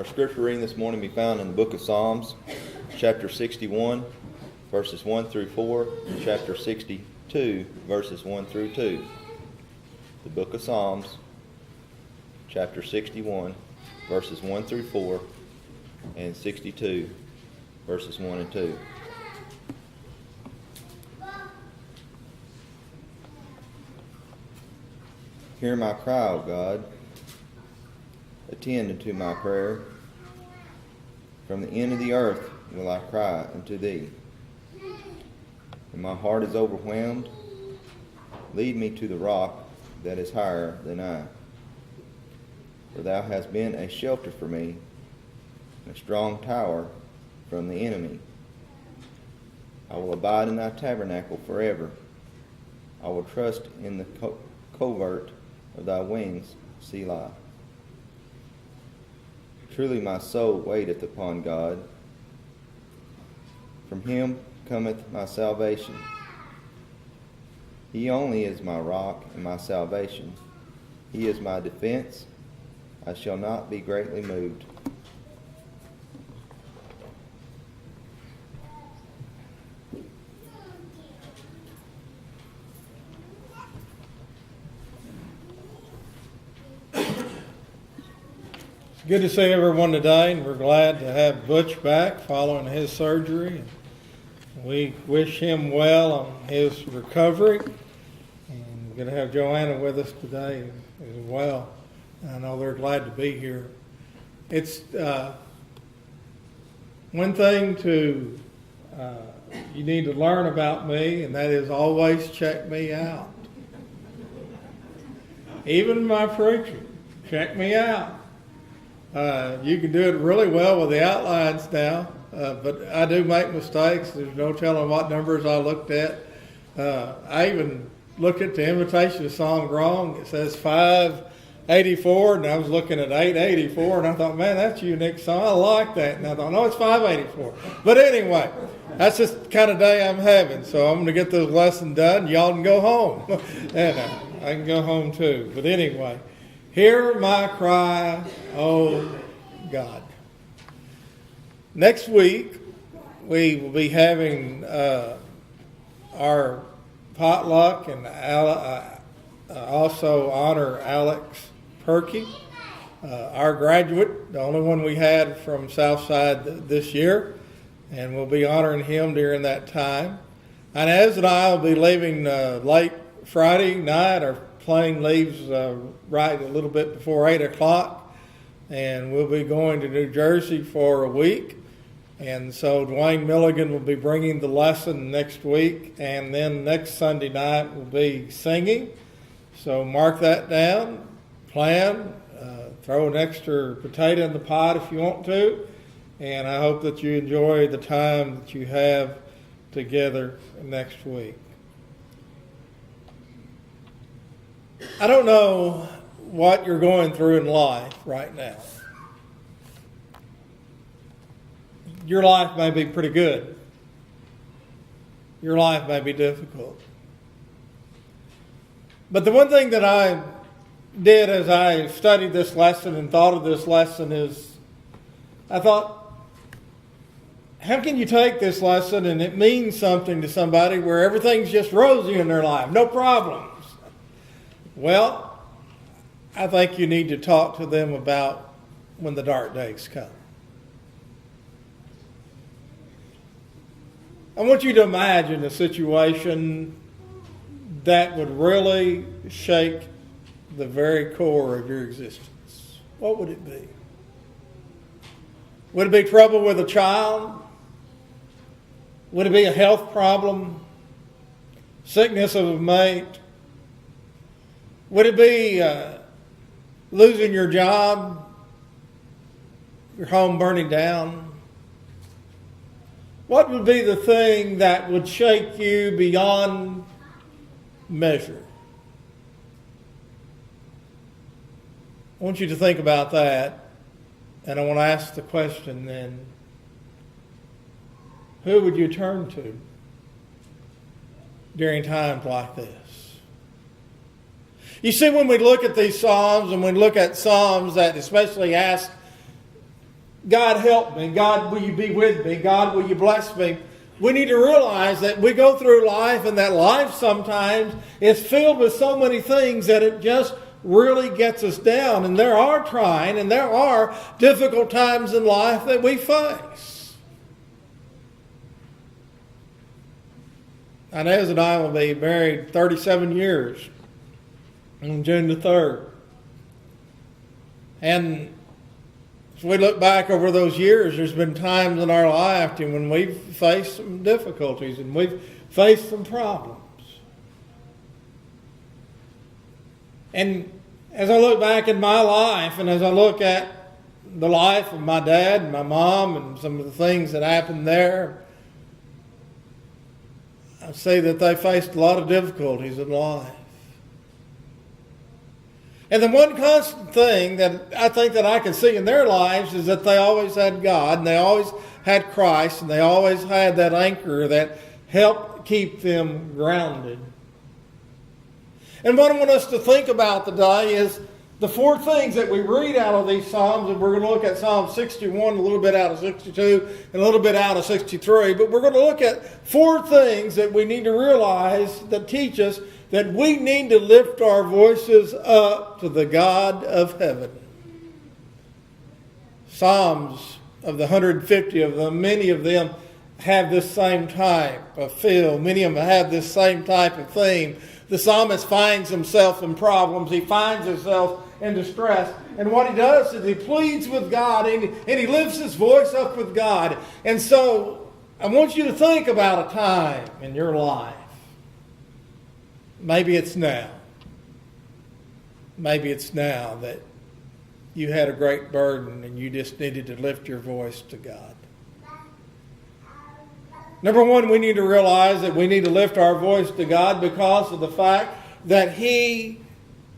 Our scripture reading this morning be found in the book of Psalms, chapter 61, verses 1 through 4, and chapter 62, verses 1 through 2. The book of Psalms, chapter 61, verses 1 through 4, and 62, verses 1 and 2. Hear my cry, O God. Attend unto my prayer. From the end of the earth will I cry unto thee. When my heart is overwhelmed, lead me to the rock that is higher than I. For thou hast been a shelter for me, and a strong tower from the enemy. I will abide in thy tabernacle forever. I will trust in the covert of thy wings, Selah. Truly my soul waiteth upon God. From him cometh my salvation. He only is my rock and my salvation. He is my defense. I shall not be greatly moved. Good to see everyone today, and we're glad to have Butch back following his surgery. We wish him well on his recovery. And we're going to have Joanna with us today as well. I know they're glad to be here. It's one thing you need to learn about me, and that is always check me out. Even my preaching, check me out. You can do it really well with the outlines now, but I do make mistakes. There's no telling what numbers I looked at. I even looked at the invitation song wrong. It says 584, and I was looking at 884, and I thought, man, that's a unique song. I like that. And I thought, no, it's 584. But anyway, that's just the kind of day I'm having. So I'm going to get this lesson done. Y'all can go home. And I can go home too. But anyway. Hear my cry, O God. Next week, we will be having our potluck, and also honor Alex Perky, our graduate, the only one we had from Southside this year, and we'll be honoring him during that time. And Ez and I will be leaving late Friday night. Our plane leaves right a little bit before 8 o'clock, and we'll be going to New Jersey for a week. And so Dwayne Milligan will be bringing the lesson next week, and then next Sunday night we'll be singing. So mark that down, plan, throw an extra potato in the pot if you want to, and I hope that you enjoy the time that you have together next week. I don't know what you're going through in life right now. Your life may be pretty good. Your life may be difficult. But the one thing that I did as I studied this lesson and thought of this lesson is, I thought, how can you take this lesson and it means something to somebody where everything's just rosy in their life, no problems? Well, I think you need to talk to them about when the dark days come. I want you to imagine a situation that would really shake the very core of your existence. What would it be? Would it be trouble with a child? Would it be a health problem? Sickness of a mate? Would it be losing your job? Your home burning down? What would be the thing that would shake you beyond measure? I want you to think about that, and I want to ask the question then, who would you turn to during times like this? You see, when we look at these Psalms, and we look at Psalms that especially ask God help me. God, will you be with me? God, will you bless me? We need to realize that we go through life, and that life sometimes is filled with so many things that it just really gets us down. And there are trying and there are difficult times in life that we face. Inez and I will be married 37 years on June the 3rd. And as we look back over those years, there's been times in our life when we've faced some difficulties and we've faced some problems. And as I look back in my life, and as I look at the life of my dad and my mom and some of the things that happened there, I say that they faced a lot of difficulties in life. And the one constant thing that I think that I can see in their lives is that they always had God, and they always had Christ, and they always had that anchor that helped keep them grounded. And what I want us to think about today is the four things that we read out of these Psalms, and we're going to look at Psalm 61, a little bit out of 62, and a little bit out of 63. But we're going to look at four things that we need to realize that teach us that we need to lift our voices up to the God of heaven. Psalms, of the 150 of them, many of them have this same type of feel. Many of them have this same type of theme. The psalmist finds himself in problems. He finds himself in distress. And what he does is he pleads with God, and he lifts his voice up with God. And so I want you to think about a time in your life. Maybe it's now. Maybe it's now that you had a great burden and you just needed to lift your voice to God. Number one, we need to realize that we need to lift our voice to God because of the fact that He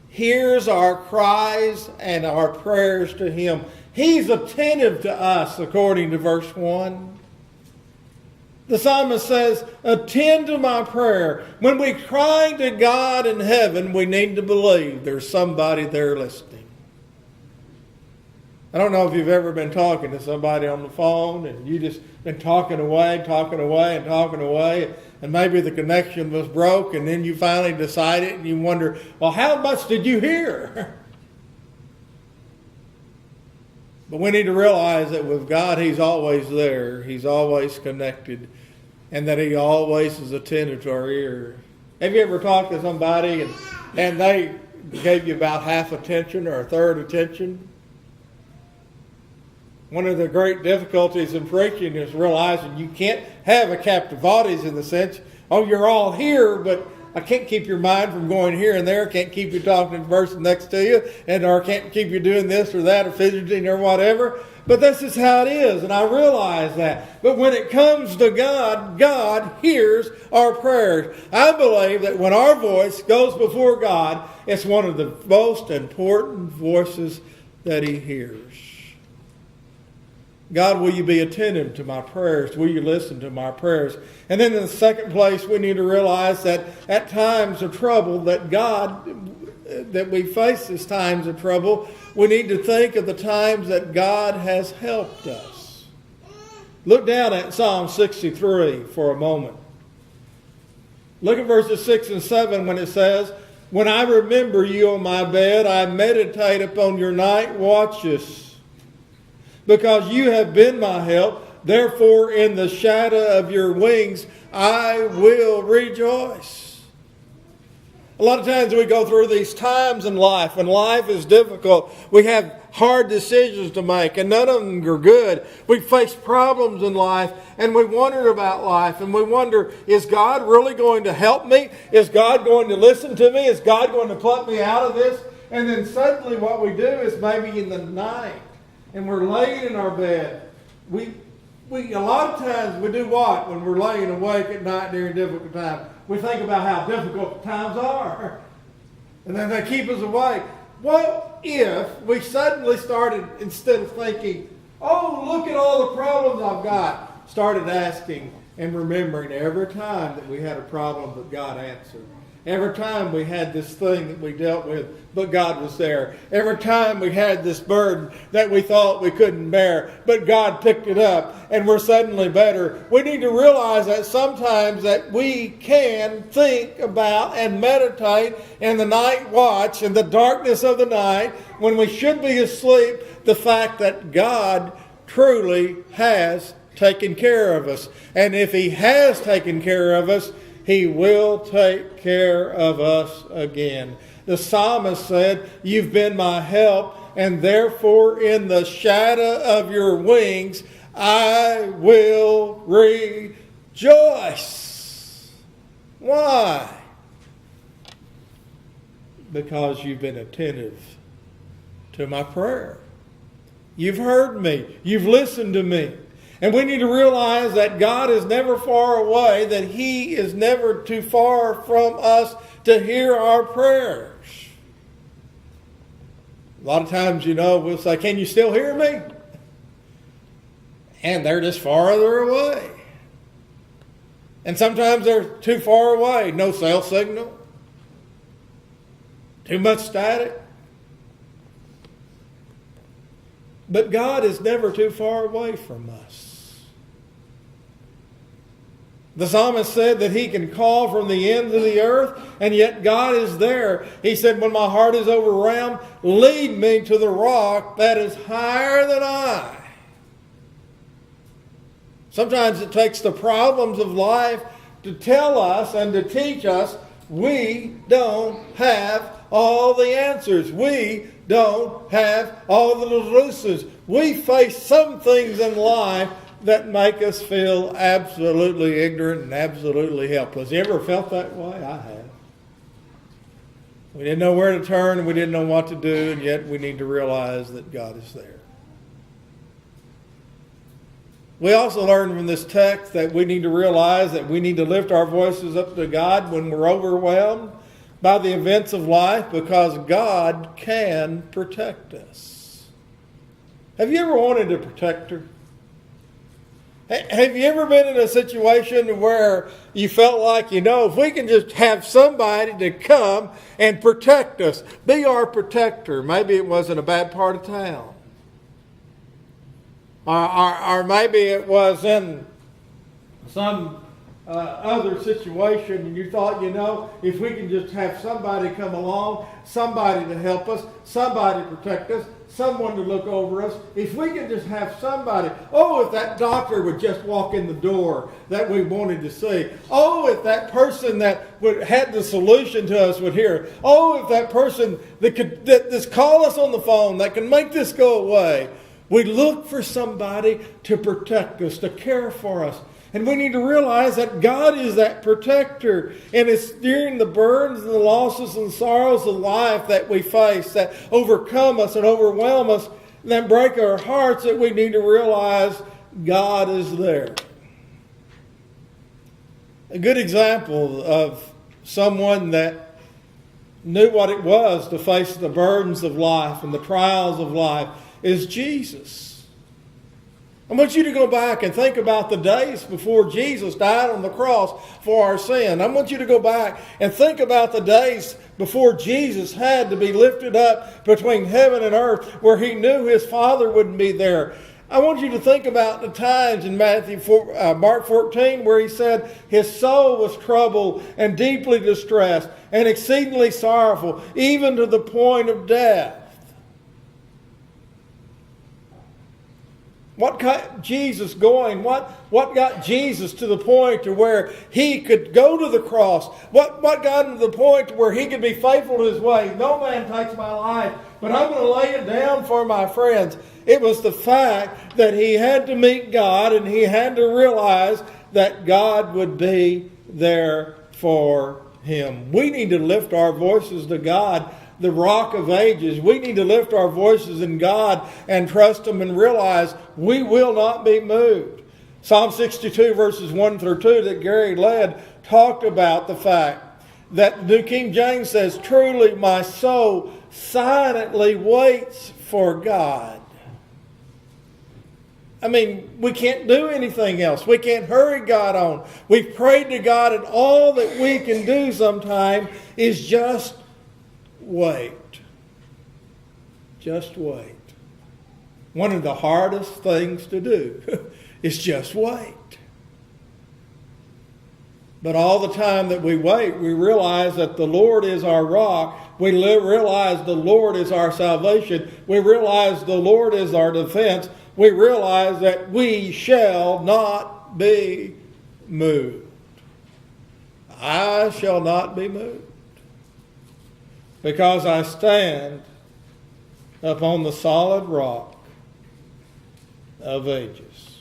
hears our cries and our prayers to Him. He's attentive to us, according to verse 1. The psalmist says, attend to my prayer. When we cry to God in heaven, we need to believe there's somebody there listening. I don't know if you've ever been talking to somebody on the phone and you just been talking away, and maybe the connection was broke, and then you finally decided and you wonder, well, how much did you hear? But we need to realize that with God, He's always there. He's always connected, and that He always is attentive to our ear. Have you ever talked to somebody and they gave you about half attention or a third attention? One of the great difficulties in preaching is realizing you can't have a captive audience in the sense, oh, you're all here, but I can't keep your mind from going here and there. I can't keep you talking to the person next to you, or I can't keep you doing this or that or fidgeting or whatever. But this is how it is, and I realize that. But when it comes to God, God hears our prayers. I believe that when our voice goes before God, it's one of the most important voices that He hears. God, will you be attentive to my prayers? Will you listen to my prayers? And then in the second place, we need to realize that at times of trouble that we face as times of trouble, we need to think of the times that God has helped us. Look down at Psalm 63 for a moment. Look at verses 6 and 7 when it says, when I remember you on my bed, I meditate upon your night watches. Because you have been my help, therefore in the shadow of your wings I will rejoice. A lot of times we go through these times in life when life is difficult. We have hard decisions to make, and none of them are good. We face problems in life, and we wonder about life, and we wonder, is God really going to help me? Is God going to listen to me? Is God going to pluck me out of this? And then suddenly what we do is maybe in the night, and we're laying in our bed. We a lot of times we do what when we're laying awake at night during difficult times? We think about how difficult times are. And then they keep us awake. What if we suddenly started, instead of thinking, oh, look at all the problems I've got, started asking and remembering every time that we had a problem that God answered. Every time we had this thing that we dealt with, but God was there. Every time we had this burden that we thought we couldn't bear, but God picked it up and we're suddenly better. We need to realize that sometimes that we can think about and meditate in the night watch, in the darkness of the night, when we should be asleep, the fact that God truly has taken care of us. And if He has taken care of us, He will take care of us again. The psalmist said, "You've been my help, and therefore in the shadow of your wings I will rejoice." Why? Because you've been attentive to my prayer. You've heard me. You've listened to me. And we need to realize that God is never far away, that He is never too far from us to hear our prayers. A lot of times, we'll say, "Can you still hear me?" And they're just farther away. And sometimes they're too far away. No cell signal. Too much static. But God is never too far away from us. The psalmist said that he can call from the ends of the earth, and yet God is there. He said, "When my heart is overwhelmed, lead me to the rock that is higher than I." Sometimes it takes the problems of life to tell us and to teach us we don't have all the answers. We don't have all the solutions. We face some things in life that make us feel absolutely ignorant and absolutely helpless. You ever felt that way? I have. We didn't know where to turn, and we didn't know what to do, and yet we need to realize that God is there. We also learn from this text that we need to realize that we need to lift our voices up to God when we're overwhelmed by the events of life, because God can protect us. Have you ever wanted a protector? Have you ever been in a situation where you felt like, if we can just have somebody to come and protect us, be our protector? Maybe it was in a bad part of town. Or maybe it was in some other situation, and you thought, if we can just have somebody come along, somebody to help us, somebody to protect us, someone to look over us, if we can just have somebody, if that doctor would just walk in the door that we wanted to see, if that person that had the solution to us would hear, if that person that could just call us on the phone, that can make this go away. We look for somebody to protect us, to care for us. And we need to realize that God is that protector. And it's during the burdens and the losses and sorrows of life that we face, that overcome us and overwhelm us, and that break our hearts, that we need to realize God is there. A good example of someone that knew what it was to face the burdens of life and the trials of life is Jesus. I want you to go back and think about the days before Jesus died on the cross for our sin. I want you to go back and think about the days before Jesus had to be lifted up between heaven and earth, where He knew His Father wouldn't be there. I want you to think about the times in Mark 14 where He said His soul was troubled and deeply distressed and exceedingly sorrowful, even to the point of death. What got Jesus going? What got Jesus to the point to where He could go to the cross? What got Him to the point to where He could be faithful to His way? No man takes my life, but I'm going to lay it down for my friends. It was the fact that He had to meet God, and He had to realize that God would be there for Him. We need to lift our voices to God, the Rock of Ages. We need to lift our voices in God and trust Him and realize we will not be moved. Psalm 62 verses 1 through 2 that Gary led talked about the fact that New King James says, "Truly my soul silently waits for God." we can't do anything else. We can't hurry God on. We've prayed to God, and all that we can do sometime is just wait. Just wait. One of the hardest things to do is just wait. But all the time that we wait, we realize that the Lord is our rock. We realize the Lord is our salvation. We realize the Lord is our defense. We realize that we shall not be moved. I shall not be moved, because I stand upon the solid rock of ages.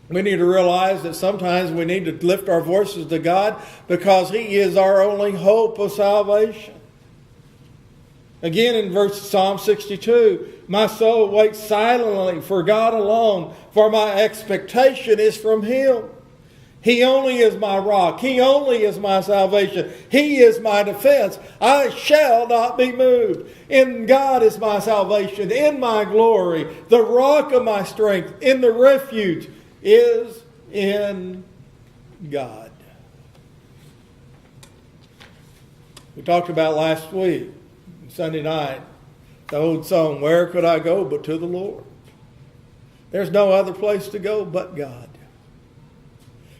We need to realize that sometimes we need to lift our voices to God because He is our only hope of salvation. Again in Psalm 62, my soul waits silently for God alone, for my expectation is from Him. He only is my rock. He only is my salvation. He is my defense. I shall not be moved. In God is my salvation, in my glory, the rock of my strength, in the refuge is in God. We talked about last week, Sunday night, the old song, "Where could I go but to the Lord?" There's no other place to go but God.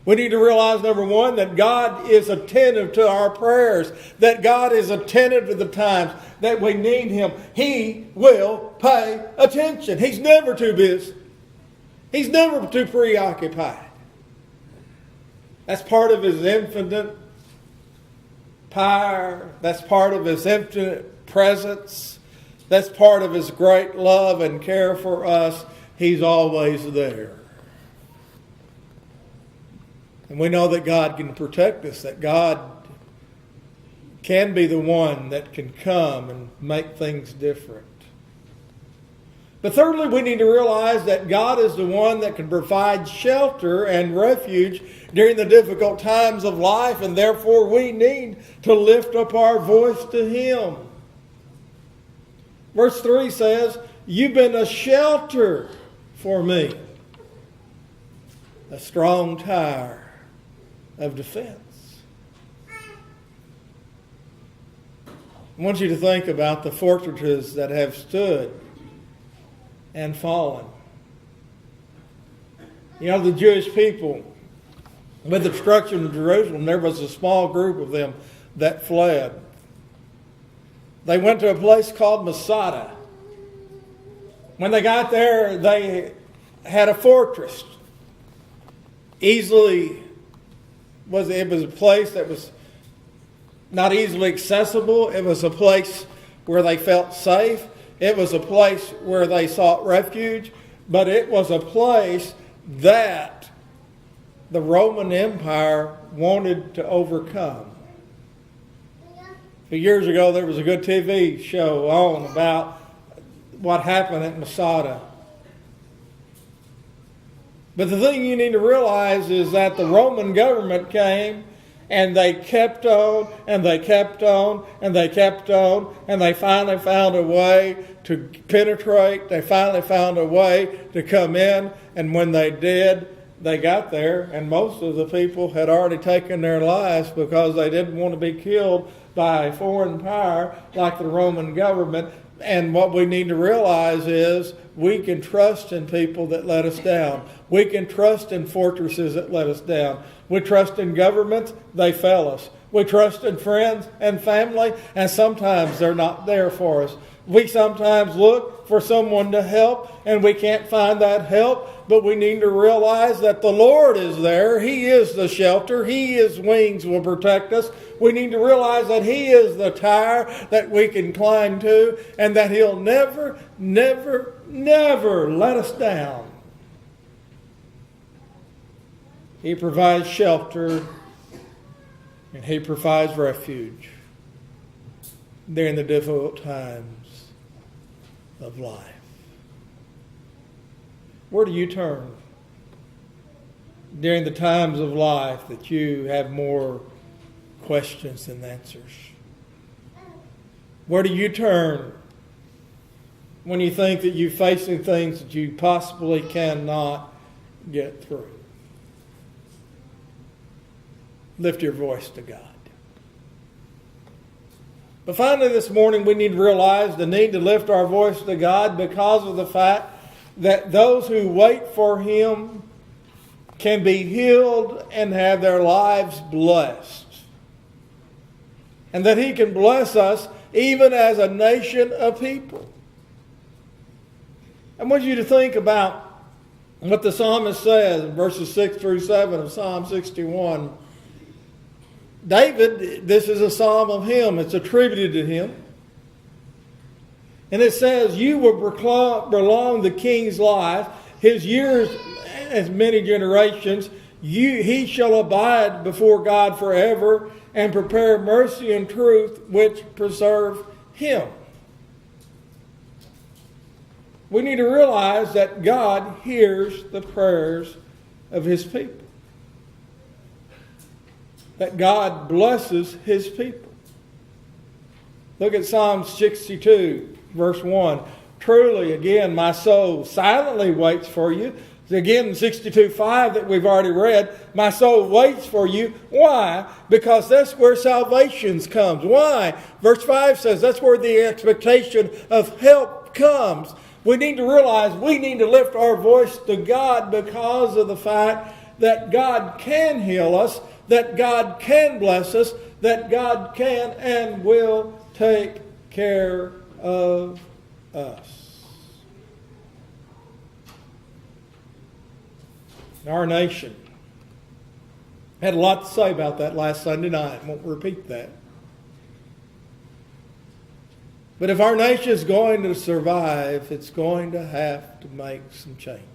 We need to realize, number one, that God is attentive to our prayers, that God is attentive to the times that we need Him. He will pay attention. He's never too busy. He's never too preoccupied. That's part of His infinite power. That's part of His infinite presence. That's part of His great love and care for us. He's always there. And we know that God can protect us, that God can be the one that can come and make things different. But thirdly, we need to realize that God is the one that can provide shelter and refuge during the difficult times of life, and therefore we need to lift up our voice to Him. Verse 3 says, "You've been a shelter for me, a strong tower of defense." I want you to think about the fortresses that have stood and fallen. You know, the Jewish people, with the destruction of Jerusalem, there was a small group of them that fled. They went to a place called Masada. When they got there, they had a fortress. It was a place that was not easily accessible. It was a place where they felt safe. It was a place where they sought refuge. But it was a place that the Roman Empire wanted to overcome. A few years ago, there was a good TV show on about what happened at Masada. But the thing you need to realize is that the Roman government came and they kept on and they kept on and they kept on, and they finally found a way to penetrate. They finally found a way to come in, and when they did, they got there, and most of the people had already taken their lives because they didn't want to be killed by a foreign power like the Roman government. And what we need to realize is we can trust in people that let us down. We can trust in fortresses that let us down. We trust in governments, they fail us. We trust in friends and family, and sometimes they're not there for us. We sometimes look for someone to help, and we can't find that help, but we need to realize that the Lord is there. He is the shelter. His wings will protect us. We need to realize that He is the tower that we can climb to, and that He'll never, never, never let us down. He provides shelter, and He provides refuge during the difficult times of life. Where do you turn during the times of life that you have more questions than answers? Where do you turn when you think that you're facing things that you possibly cannot get through. Lift your voice to God. But finally this morning we need to realize the need to lift our voice to God because of the fact that those who wait for Him can be healed and have their lives blessed. And that He can bless us even as a nation of people. I want you to think about what the psalmist says in verses 6 through 7 of Psalm 61. David, this is a psalm of him. It's attributed to him. And it says, you will prolong the king's life, his years as many generations. He shall abide before God forever and prepare mercy and truth which preserve him. We need to realize that God hears the prayers of His people. That God blesses His people. Look at Psalm 62, verse 1. Truly, again, my soul silently waits for you. Again, in 62:5 that we've already read, my soul waits for you. Why? Because that's where salvation comes. Why? Verse 5 says that's where the expectation of help comes. We need to realize we need to lift our voice to God because of the fact that God can heal us, that God can bless us, that God can and will take care of us. Our nation had a lot to say about that last Sunday night. I won't repeat that. But if our nation is going to survive, it's going to have to make some changes.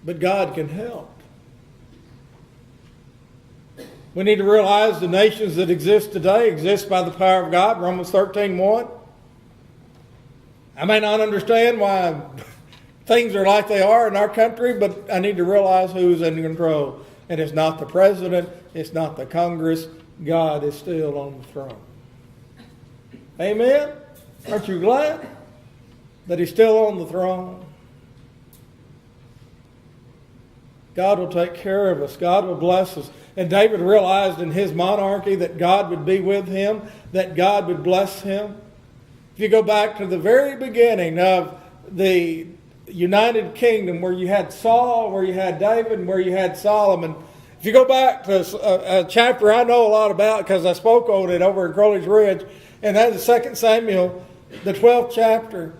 But God can help. We need to realize the nations that exist today exist by the power of God. Romans 13:1. I may not understand why things are like they are in our country, but I need to realize who's in control. And it's not the president, it's not the Congress. God is still on the throne. Amen? Aren't you glad that He's still on the throne? God will take care of us. God will bless us. And David realized in his monarchy that God would be with him, that God would bless him. If you go back to the very beginning of the United Kingdom, where you had Saul, where you had David, and where you had Solomon. If you go back to a chapter I know a lot about because I spoke on it over at Crowley's Ridge, and that is 2 Samuel, the 12th chapter.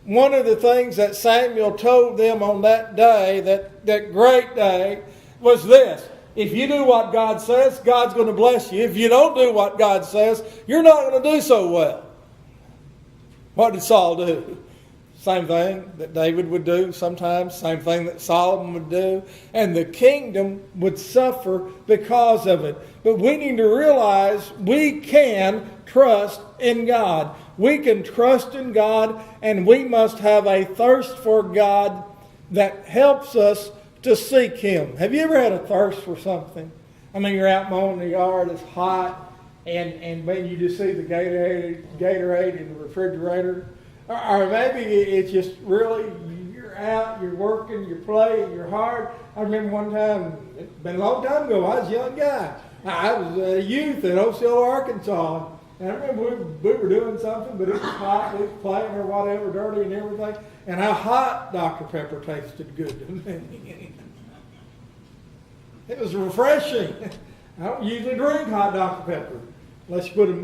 One of the things that Samuel told them on that day, that great day, was this. If you do what God says, God's going to bless you. If you don't do what God says, you're not going to do so well. What did Saul do? Same thing that David would do sometimes, same thing that Solomon would do, and the kingdom would suffer because of it. But we need to realize we can trust in God. We can trust in God, and we must have a thirst for God that helps us to seek Him. Have you ever had a thirst for something? I mean, you're out mowing the yard, it's hot, and maybe you just see the Gatorade in the refrigerator. Or maybe it's just really, you're out, you're working, you're playing, you're hard. I remember one time, it's been a long time ago, I was a young guy. I was a youth in Osceola, Arkansas. And I remember we were doing something, but it was hot, we was playing or whatever, dirty and everything. And how hot Dr. Pepper tasted good to me. It was refreshing. I don't usually drink hot Dr. Pepper. Unless you put them,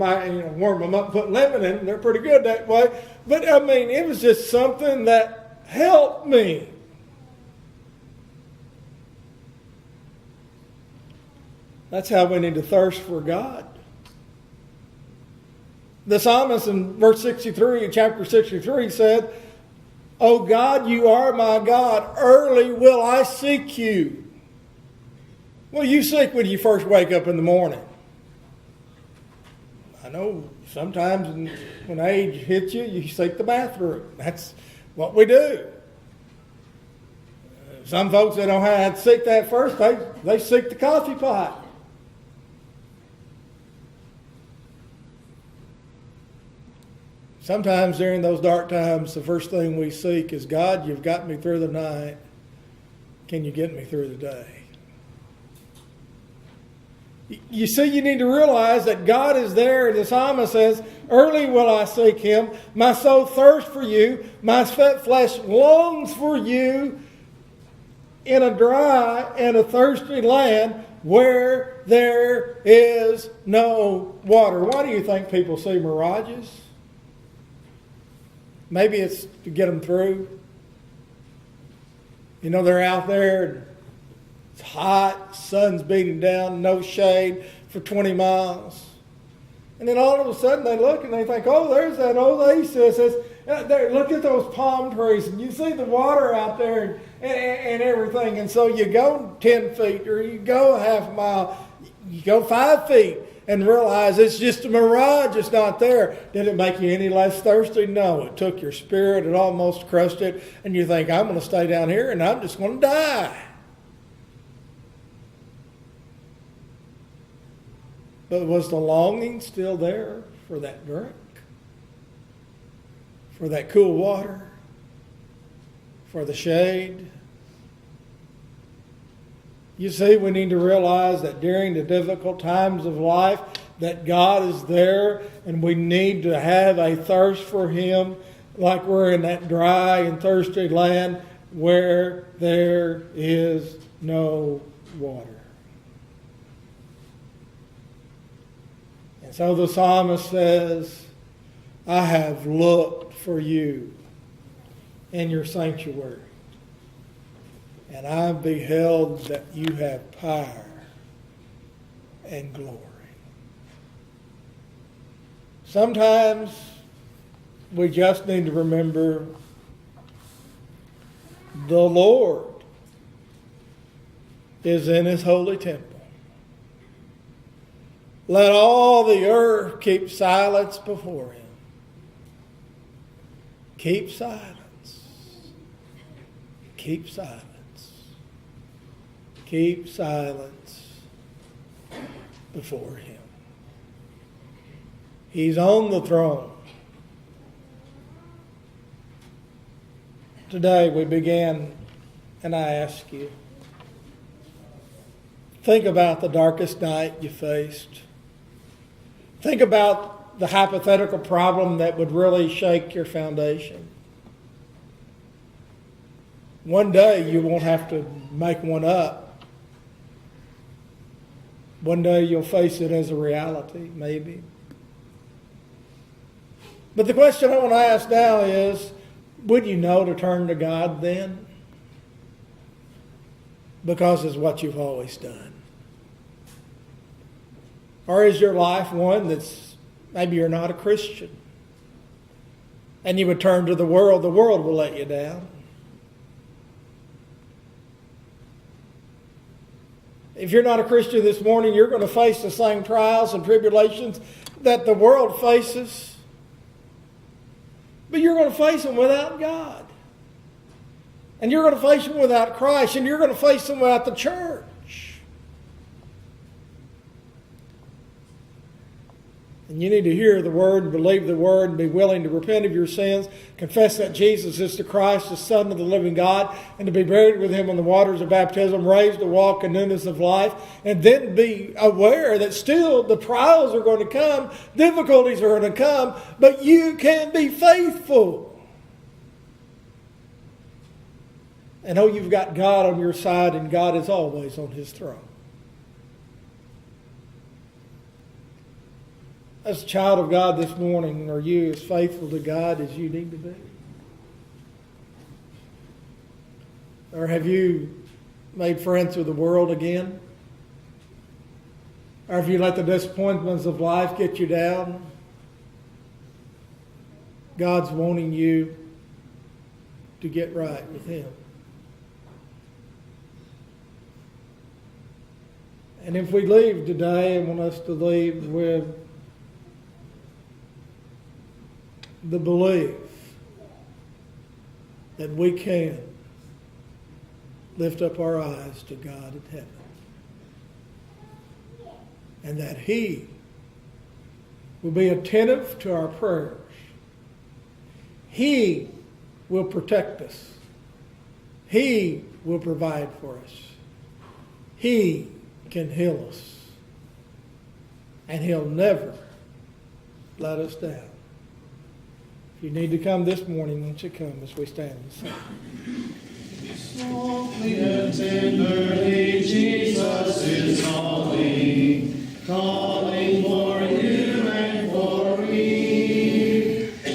warm them up and put lemon in them. They're pretty good that way. But, I mean, it was just something that helped me. That's how we need to thirst for God. The psalmist in verse 63, chapter 63 said, "O God, you are my God. Early will I seek you." Well, you seek when you first wake up in the morning. I know sometimes when age hits you, you seek the bathroom. That's what we do. Some folks that don't have to seek that first, they seek the coffee pot. Sometimes during those dark times, the first thing we seek is, God, you've got me through the night. Can you get me through the day? You see, you need to realize that God is there. The psalmist says, early will I seek him. My soul thirsts for you. My flesh longs for you in a dry and a thirsty land where there is no water. Why do you think people see mirages? Maybe it's to get them through. You know, they're out there, and it's hot, sun's beating down, no shade for 20 miles. And then all of a sudden they look and they think, oh, there's that oasis. Look at those palm trees, and you see the water out there and everything. And so you go 10 feet or you go a half mile, you go 5 feet and realize it's just a mirage, it's not there. Did it make you any less thirsty? No, it took your spirit, it almost crushed it, and you think, I'm going to stay down here and I'm just going to die. But was the longing still there for that drink? For that cool water? For the shade? You see, we need to realize that during the difficult times of life, that God is there, and we need to have a thirst for him, like we're in that dry and thirsty land where there is no water. And so the psalmist says, I have looked for you in your sanctuary, and I beheld that you have power and glory. Sometimes we just need to remember the Lord is in his holy temple. Let all the earth keep silence before him. Keep silence. Keep silence. Keep silence before him. He's on the throne. Today we began, and I ask you, think about the darkest night you faced. Think about the hypothetical problem that would really shake your foundation. One day you won't have to make one up. One day you'll face it as a reality, maybe. But the question I want to ask now is, would you know to turn to God then? Because it's what you've always done. Or is your life one that's, maybe you're not a Christian, and you would turn to the world will let you down. If you're not a Christian this morning, you're going to face the same trials and tribulations that the world faces. But you're going to face them without God. And you're going to face them without Christ. And you're going to face them without the church. And you need to hear the word and believe the word and be willing to repent of your sins, confess that Jesus is the Christ, the Son of the living God, and to be buried with him in the waters of baptism, raised to walk in newness of life, and then be aware that still the trials are going to come, difficulties are going to come, but you can be faithful. And know you've got God on your side, and God is always on his throne. As a child of God this morning, are you as faithful to God as you need to be? Or have you made friends with the world again? Or have you let the disappointments of life get you down? God's wanting you to get right with him. And if we leave today, I want us to leave with the belief that we can lift up our eyes to God in heaven, and that he will be attentive to our prayers He will protect us. He will provide for us. He can heal us. And He'll never let us down. If you need to come this morning, won't you come as we stand and sing? Softly and tenderly, Jesus is calling, calling for you and for me.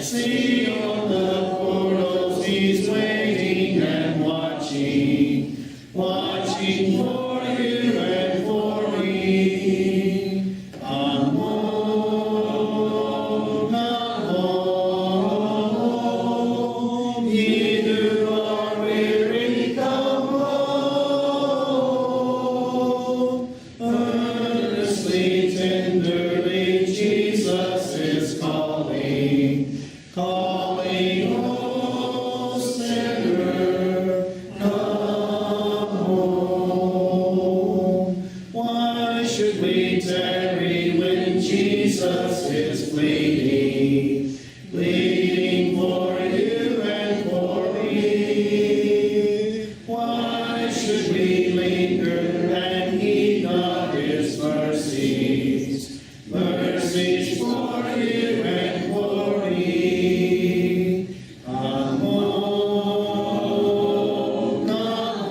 See on the portals, He's waiting and watching, watching for you and for me. Come home, come home, ye who are weary, come home. Earnestly, tenderly, Jesus is calling, calling, oh sinner, come home. Why should we tarry when Jesus is pleading, pleading for you and for me? Why should we linger and heed not His mercies, mercies for you and for me? Come home, come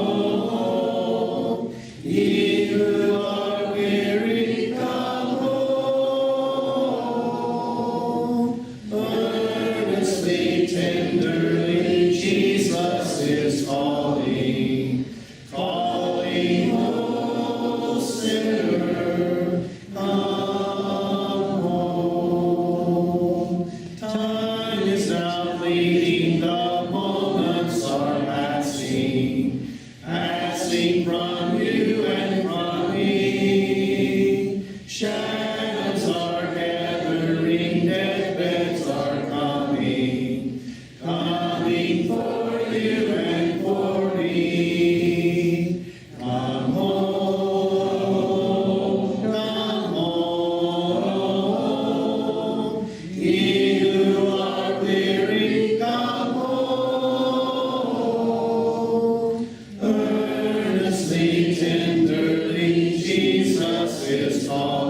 home, ye who are weary, come home. Earnestly, tenderly, Jesus is calling, calling, oh sinner, come home. Time is now fleeting, the moments are passing, passing from you and from me. Shadows are gathering, deathbeds are coming, coming for you and for me. Come home, come home, ye who are weary, come home. Earnestly, tenderly, Jesus is calling.